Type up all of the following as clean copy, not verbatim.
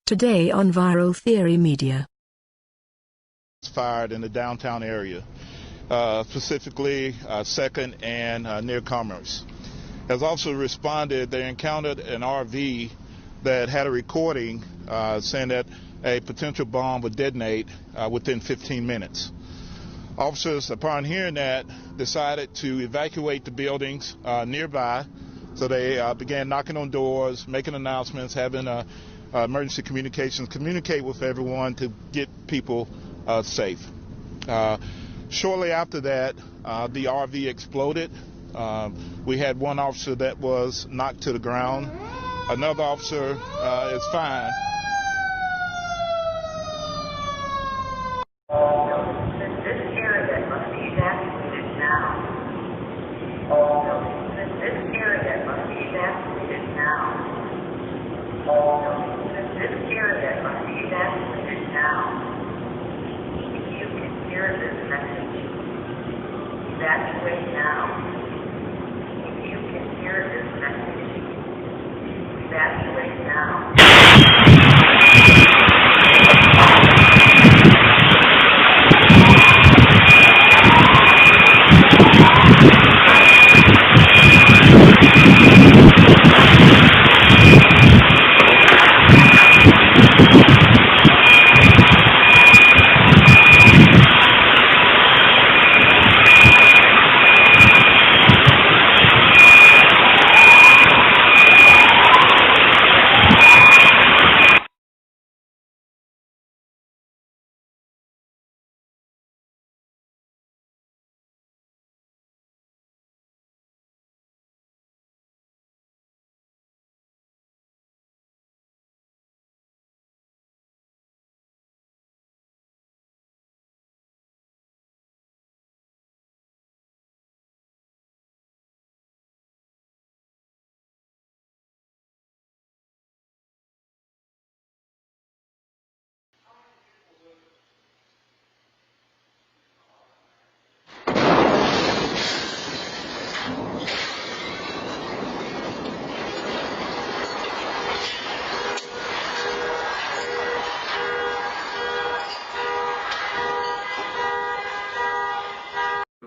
Today on Viral Theory Media. Fired in the downtown area, specifically 2nd and near Commerce. As also responded, they encountered an RV that had a recording saying that a potential bomb would detonate within 15 minutes. Officers, upon hearing that, decided to evacuate the buildings nearby. So they began knocking on doors, making announcements, having emergency communications, communicate with everyone to get people safe. Shortly after that, the RV exploded. We had one officer that was knocked to the ground. Another officer is fine. This area must be evacuated now. This area must be evacuated now. This area must be evacuated now. If you can hear this message, evacuate now. If you can hear this message, evacuate now.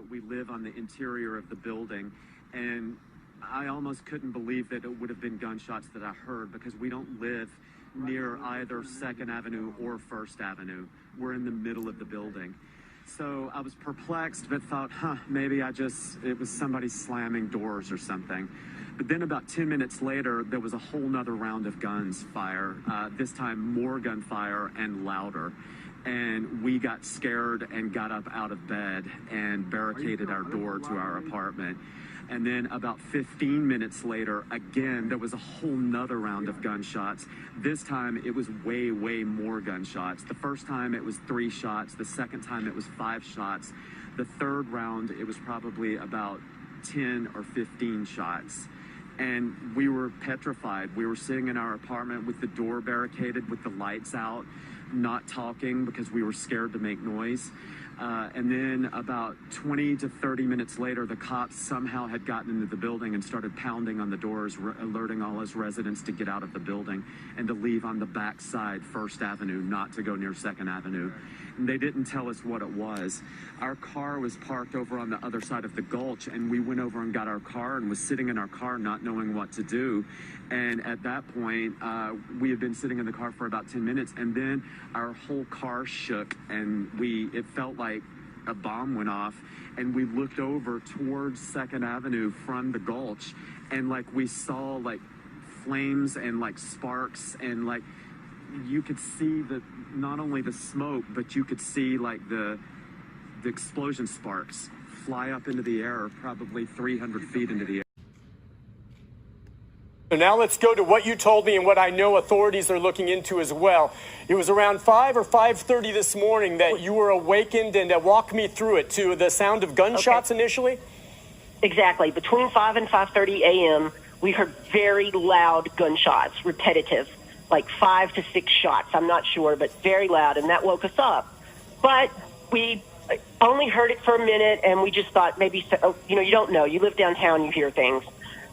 We live on the interior of the building, and I almost couldn't believe that it would have been gunshots that I heard, because we don't live near either 2nd Avenue or 1st Avenue. We're in the middle of the building. So I was perplexed, but thought, maybe it was somebody slamming doors or something. But then about 10 minutes later, there was a whole nother round of guns fire, this time more gunfire and louder. And we got scared and got up out of bed and barricaded our door to our apartment. And then about 15 minutes later, again, there was a whole nother round of gunshots. This time it was way, way more gunshots. The first time it was 3 shots. The second time it was 5 shots. The third round, it was probably about 10 or 15 shots. And we were petrified. We were sitting in our apartment with the door barricaded, with the lights out, not talking because we were scared to make noise. And then about 20 to 30 minutes later, the cops somehow had gotten into the building and started pounding on the doors, alerting all his residents to get out of the building and to leave on the back side, 1st Avenue, not to go near 2nd Avenue. And they didn't tell us what it was. Our car was parked over on the other side of the gulch, and we went over and got our car and was sitting in our car not knowing what to do. And at that point, we had been sitting in the car for about 10 minutes, and then our whole car shook, and it felt like a bomb went off, and we looked over towards 2nd Avenue from the gulch, and we saw flames and sparks, and you could see not only the smoke, but you could see the explosion sparks fly up into the air, probably 300 feet into the air. So now let's go to what you told me and what I know authorities are looking into as well. It was around 5 or 5:30 this morning that you were awakened, and walk me through it, to the sound of gunshots initially. Exactly. Between 5 and 5:30 a.m., we heard very loud gunshots, repetitive, 5 to 6 shots. I'm not sure, but very loud, and that woke us up. But we only heard it for a minute, and we just thought maybe, you don't know. You live downtown, you hear things.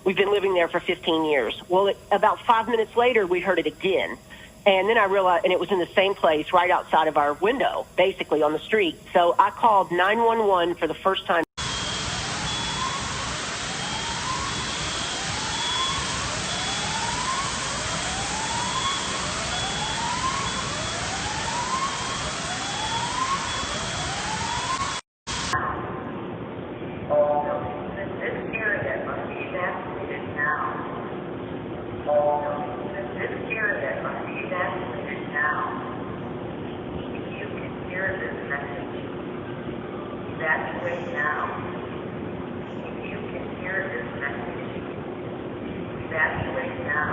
We've been living there for 15 years. Well, about 5 minutes later, we heard it again. And then I realized, and it was in the same place right outside of our window, basically on the street. So I called 911 for the first time. All buildings in this area must be evacuated now. All buildings in this area must be evacuated now. If you can hear this message, evacuate now. If you can hear this message, evacuate now.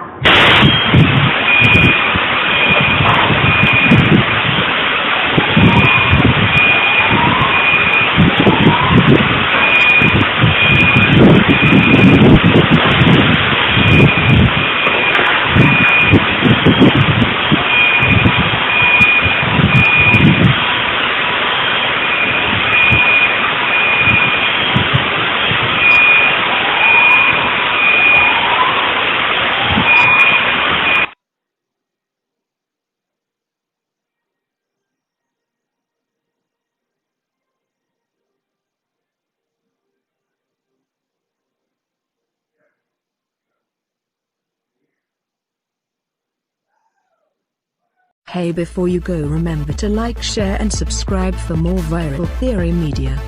Hey, before you go, remember to like, share and subscribe for more Viral Theory Media.